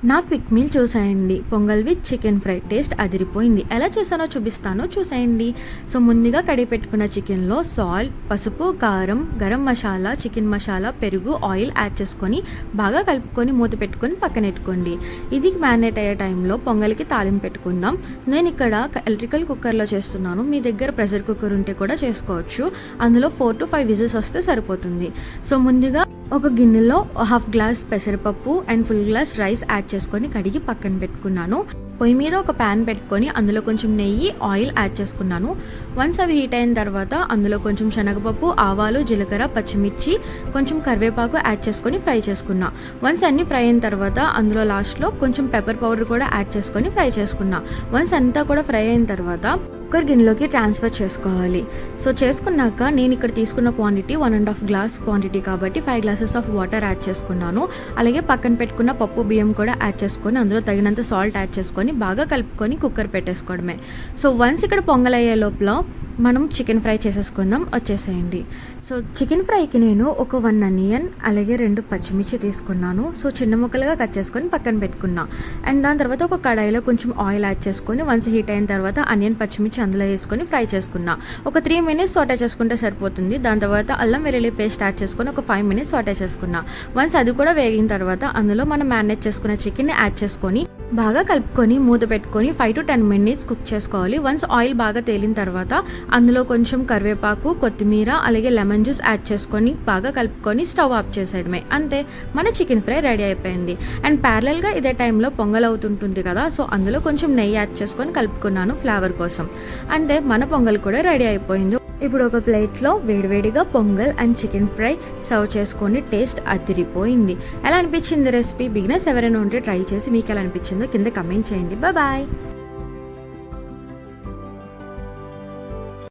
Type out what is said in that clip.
నా quick meal చూసేయండి. Pongal with chicken fry taste అదిరిపోయింది. ఎలా చేసానో చూపిస్తాను, చూసేయండి. సో ముందుగా కడిగి పెట్టుకున్న చికెన్లో సాల్ట్, పసుపు, కారం, గరం మసాలా, చికెన్ మసాలా, పెరుగు, ఆయిల్ యాడ్ చేసుకొని బాగా కలుపుకొని మూత పెట్టుకొని పక్కనెట్టుకోండి. ఇది మ్యారినేట్ అయ్యే టైంలో పొంగల్కి తాలింపు పెట్టుకుందాం. నేను ఇక్కడ ఎలక్ట్రికల్ కుక్కర్లో చేస్తున్నాను. మీ దగ్గర ప్రెషర్ కుక్కర్ ఉంటే కూడా చేసుకోవచ్చు. అందులో 4 to 5 విజిల్స్ వస్తే సరిపోతుంది. సో ముందుగా ఒక గిన్నెలో హాఫ్ గ్లాస్ పెసరపప్పు and full glass rice add చేసుకొని కడిగి పక్కన పెట్టుకున్నాను. పొయ్యి మీద ఒక ప్యాన్ పెట్టుకొని అందులో కొంచెం నెయ్యి, ఆయిల్ యాడ్ చేసుకున్నాను. వన్స్ అవి హీట్ అయిన తర్వాత అందులో కొంచెం శనగపప్పు, ఆవాలు, జీలకర్ర, పచ్చిమిర్చి, కొంచెం కరివేపాకు యాడ్ చేసుకొని ఫ్రై చేసుకున్నా. వన్స్ అన్ని ఫ్రై అయిన తర్వాత అందులో లాస్ట్లో కొంచెం పెప్పర్ పౌడర్ కూడా యాడ్ చేసుకొని ఫ్రై చేసుకున్నా. వన్స్ అంతా కూడా ఫ్రై అయిన తర్వాత కుక్కర్ గిన్నెలోకి ట్రాన్స్ఫర్ చేసుకోవాలి. సో చేసుకున్నాక నేను ఇక్కడ తీసుకున్న క్వాంటిటీ 1.5 గ్లాస్ క్వాంటిటీ కాబట్టి 5 గ్లాసెస్ ఆఫ్ వాటర్ యాడ్ చేసుకున్నాను. అలాగే పక్కన పెట్టుకున్న పప్పు బియ్యం కూడా యాడ్ చేసుకొని అందులో తగినంత సాల్ట్ యాడ్ చేసుకొని బాగా కలుపుకొని కుక్కర్ పెట్టేసుకోవడమే. సో వన్స్ ఇక్కడ పొంగలయ్యే లోపల మనం చికెన్ ఫ్రై చేసేసుకుందాం, వచ్చేసేయండి. సో చికెన్ ఫ్రైకి నేను ఒక 1 ఆనియన్ అలాగే 2 పచ్చిమిర్చి తీసుకున్నాను. సో చిన్న ముక్కలుగా కట్ చేసుకొని పక్కన పెట్టుకున్నా. అండ్ దాని తర్వాత ఒక కడాయిలో కొంచెం ఆయిల్ యాడ్ చేసుకొని వన్స్ హీట్ అయిన తర్వాత ఆనియన్, పచ్చిమిర్చి అందులో వేసుకొని ఫ్రై చేసుకున్నా. ఒక 3 minutes సాటే చేసుకుంటే సరిపోతుంది. దాని తర్వాత అల్లం వెల్లుల్లి పేస్ట్ యాడ్ చేసుకొని ఒక 5 minutes సాటే చేసుకున్నా. వన్స్ అది కూడా వేగిన తర్వాత అందులో మనం మ్యారినేట్ చేసుకున్న చికెన్ని యాడ్ చేసుకొని బాగా కలుపుకొని మూత పెట్టుకొని 5 to 10 minutes కుక్ చేసుకోవాలి. వన్స్ ఆయిల్ బాగా తేలిన తర్వాత అందులో కొంచెం కరివేపాకు, కొత్తిమీర అలాగే లెమన్ జ్యూస్ యాడ్ చేసుకొని బాగా కలుపుకొని స్టవ్ ఆఫ్ చేసేయడమే. అంతే, మన చికెన్ ఫ్రై రెడీ అయిపోయింది. అండ్ ప్యారలల్గా ఇదే టైంలో పొంగల్ అవుతుంటుంది కదా, సో అందులో కొంచెం నెయ్యి యాడ్ చేసుకొని కలుపుకున్నాను ఫ్లేవర్ కోసం. అంతే, మన పొంగల్ కూడా రెడీ అయిపోయింది. ఇప్పుడు ఒక ప్లేట్లో వేడివేడిగా pongal and chicken fry serve చేసుకొని టేస్ట్ అదిరిపోయింది. ఎలా అనిపించింది రెసిపీ? బిగినర్స్ ఎవరైనా ఉంటే ట్రై చేసి మీకు ఎలా అనిపించిందో కింద కమెంట్ చేయండి. బాయ్.